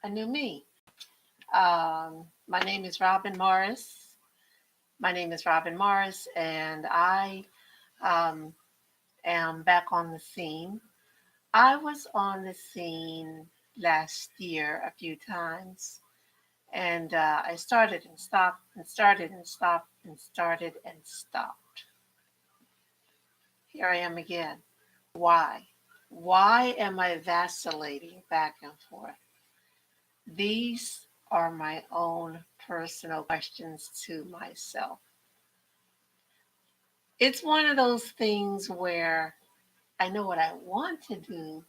a new me. My name is Robin Morris. My name is Robin Morris, and I um, am back on the scene. I was on the scene last year a few times, and I started and stopped and started and stopped and started and stopped. Here I am again. Why? Why am I vacillating back and forth? These are my own personal questions to myself. It's one of those things where I know what I want to do,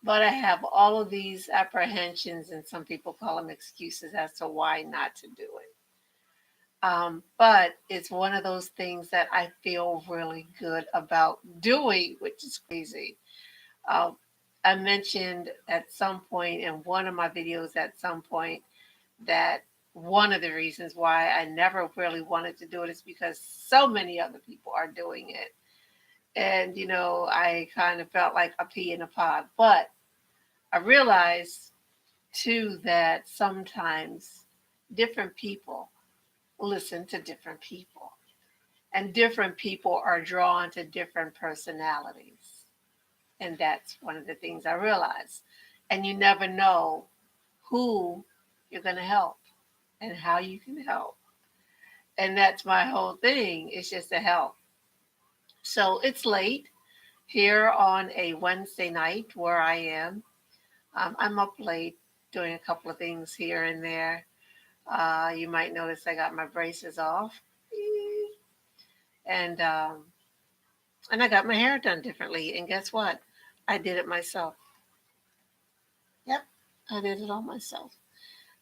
but I have all of these apprehensions, and some people call them excuses as to why not to do it. But it's one of those things that I feel really good about doing, which is crazy. Uh, I mentioned at some point in one of my videos at some point that one of the reasons why I never really wanted to do it is because so many other people are doing it. And, I kind of felt like a pea in a pod. But I realized too that sometimes different people listen to different people, and different people are drawn to different personalities. And that's one of the things I realized. And you never know who you're going to help and how you can help. And that's my whole thing. It's just to help. So it's late here on a Wednesday night where I am. I'm up late doing a couple of things here and there. You might notice I got my braces off, and and I got my hair done differently. And guess what? I did it myself. Yep, I did it all myself.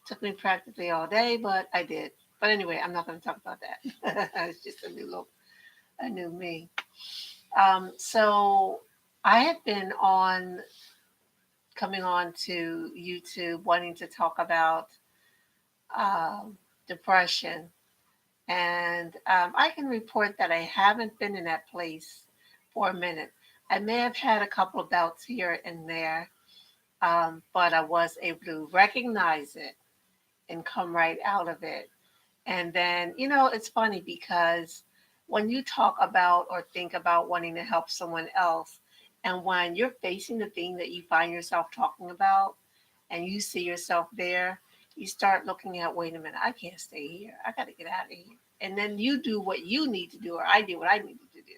Took me practically all day, but I did. But anyway, I'm not going to talk about that. It's just a new look, a new me. So I had been coming on to YouTube wanting to talk about depression. And I can report that I haven't been in that place for a minute. I may have had a couple of bouts here and there, but I was able to recognize it and come right out of it. And then, it's funny because when you talk about or think about wanting to help someone else, and when you're facing the thing that you find yourself talking about and you see yourself there, you start looking at, wait a minute, I can't stay here. I got to get out of here. And then you do what you need to do, or I did what I needed to do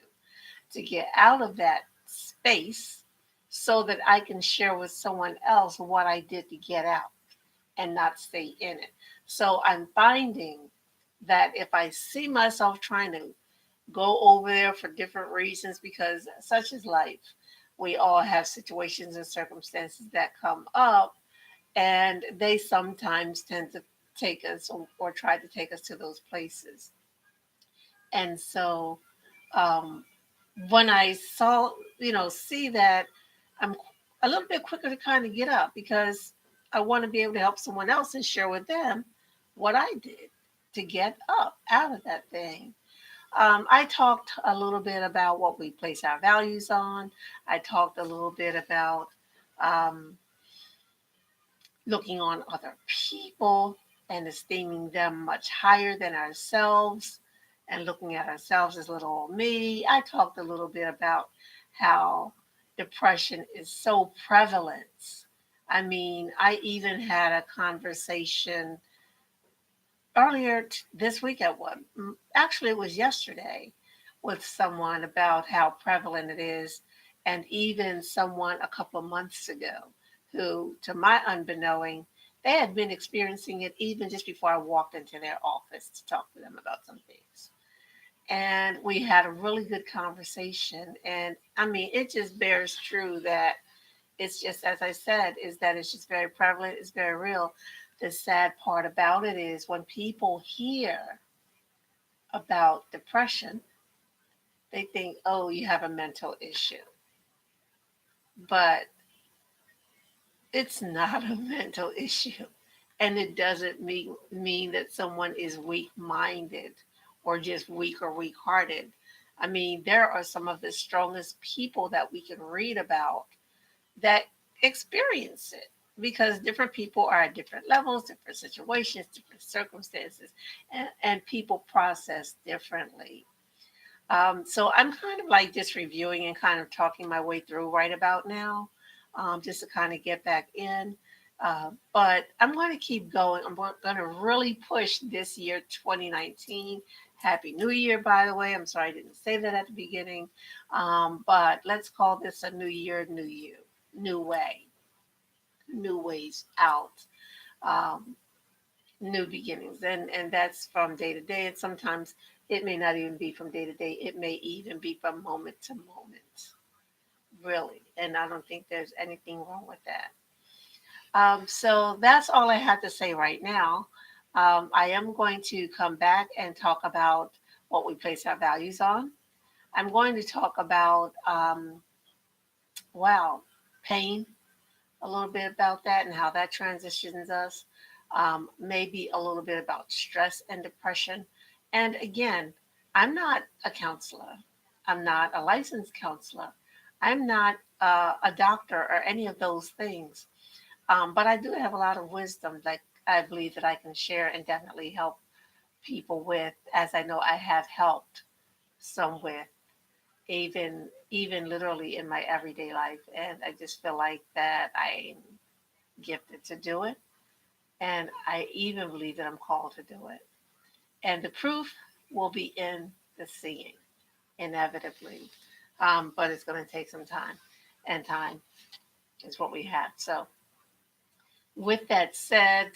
to get out of that space so that I can share with someone else what I did to get out and not stay in it. So I'm finding that if I see myself trying to go over there for different reasons, because such is life, we all have situations and circumstances that come up, and they sometimes tend to take us or try to take us to those places. And so um, when I see that, I'm a little bit quicker to kind of get up because I want to be able to help someone else and share with them what I did to get up out of that thing. I talked a little bit about what we place our values on. I talked a little bit about um, looking on other people and esteeming them much higher than ourselves and looking at ourselves as little old me. I talked a little bit about how depression is so prevalent. I mean, I even had a conversation earlier this week at what actually it was yesterday with someone about how prevalent it is, and even someone a couple of months ago who, to my unbeknowing, they had been experiencing it even just before I walked into their office to talk to them about some things. And we had a really good conversation. And I mean, it just bears true that it's just, as I said, is that it's just very prevalent, it's very real. The sad part about it is when people hear about depression, they think, oh, you have a mental issue. But it's not a mental issue. And it doesn't mean that someone is weak minded or just weak or weak hearted. I mean, there are some of the strongest people that we can read about that experience it. because different people are at different levels, different situations, different circumstances, and people process differently. So I'm kind of like just reviewing and kind of talking my way through right about now, just to kind of get back in. But I'm going to keep going. I'm going to really push this year, 2019. Happy New Year, by the way. I'm sorry I didn't say that at the beginning. But let's call this a new year, new you, new way, new ways out. Um, New beginnings, and that's from day to day, and sometimes it may not even be from day to day, it may even be from moment to moment, really, and I don't think there's anything wrong with that. So that's all I have to say right now. I am going to come back and talk about what we place our values on. I'm going to talk about wow, pain, a little bit about that and how that transitions us. Maybe a little bit about stress and depression. And again, I'm not a counselor. I'm not a licensed counselor. I'm not a doctor or any of those things. But I do have a lot of wisdom that I believe that I can share and definitely help people with, as I know I have helped some with, even literally in my everyday life. And I just feel like that I'm gifted to do it. And I even believe that I'm called to do it. And the proof will be in the seeing, inevitably. But it's going to take some time, and time is what we have. So, with that said,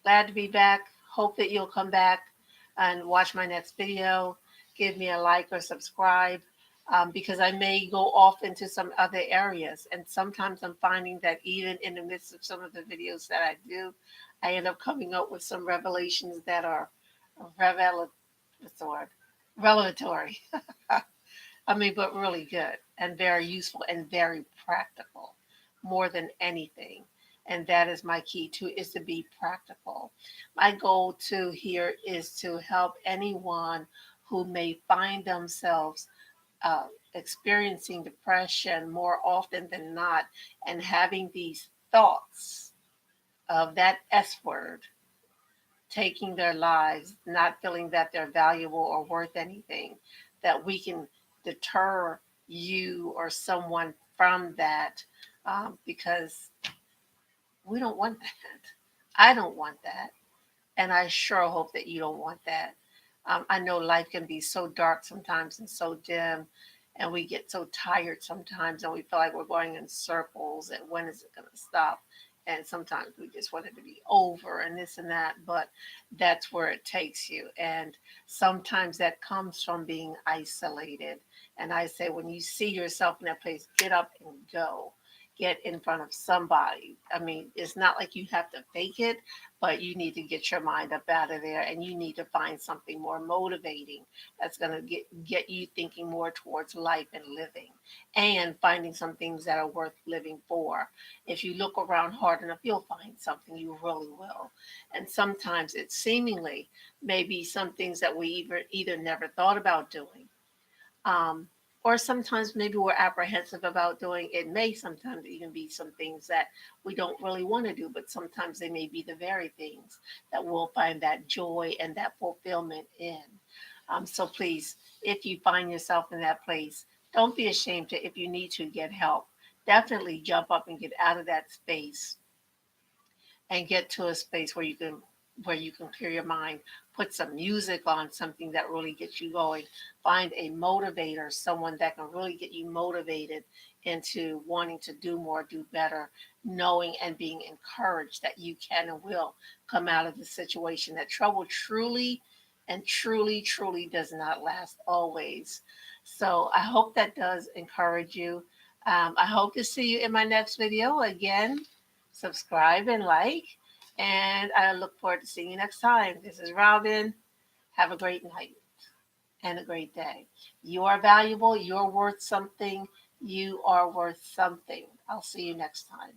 glad to be back. Hope that you'll come back and watch my next video. Give me a like or subscribe, because I may go off into some other areas. And sometimes I'm finding that even in the midst of some of the videos that I do, I end up coming up with some revelations that are revel what's the word? Revelatory. I mean, but really good and very useful and very practical, more than anything. And that is my key too, is to be practical. My goal too here is to help anyone who may find themselves experiencing depression more often than not, and having these thoughts of that S word taking their lives, not feeling that they're valuable or worth anything, that we can deter you or someone from that, because we don't want that. I don't want that. And I sure hope that you don't want that. I know life can be so dark sometimes and so dim, and we get so tired sometimes, and we feel like we're going in circles. And when is it going to stop? And sometimes we just want it to be over and this and that, but that's where it takes you. And sometimes that comes from being isolated. And I say, when you see yourself in that place, get up and go. Get in front of somebody. I mean, it's not like you have to fake it, but you need to get your mind up out of there, and you need to find something more motivating that's going to get you thinking more towards life and living, and finding some things that are worth living for. If you look around hard enough, you'll find something. You really will. And sometimes it seemingly may be some things that we either never thought about doing, um, or sometimes maybe we're apprehensive about doing. It may sometimes even be some things that we don't really want to do, but sometimes they may be the very things that we'll find that joy and that fulfillment in. So please, if you find yourself in that place, don't be ashamed to, if you need to get help, definitely jump up and get out of that space and get to a space where you can clear your mind. Put some music on, something that really gets you going. Find a motivator, someone that can really get you motivated into wanting to do more, do better, knowing and being encouraged that you can and will come out of the situation. That trouble truly and truly does not last always. So I hope that does encourage you. I hope to see you in my next video. Again, subscribe and like. And I look forward to seeing you next time. This is Robin. Have a great night and a great day. You are valuable. You're worth something. You are worth something. I'll see you next time.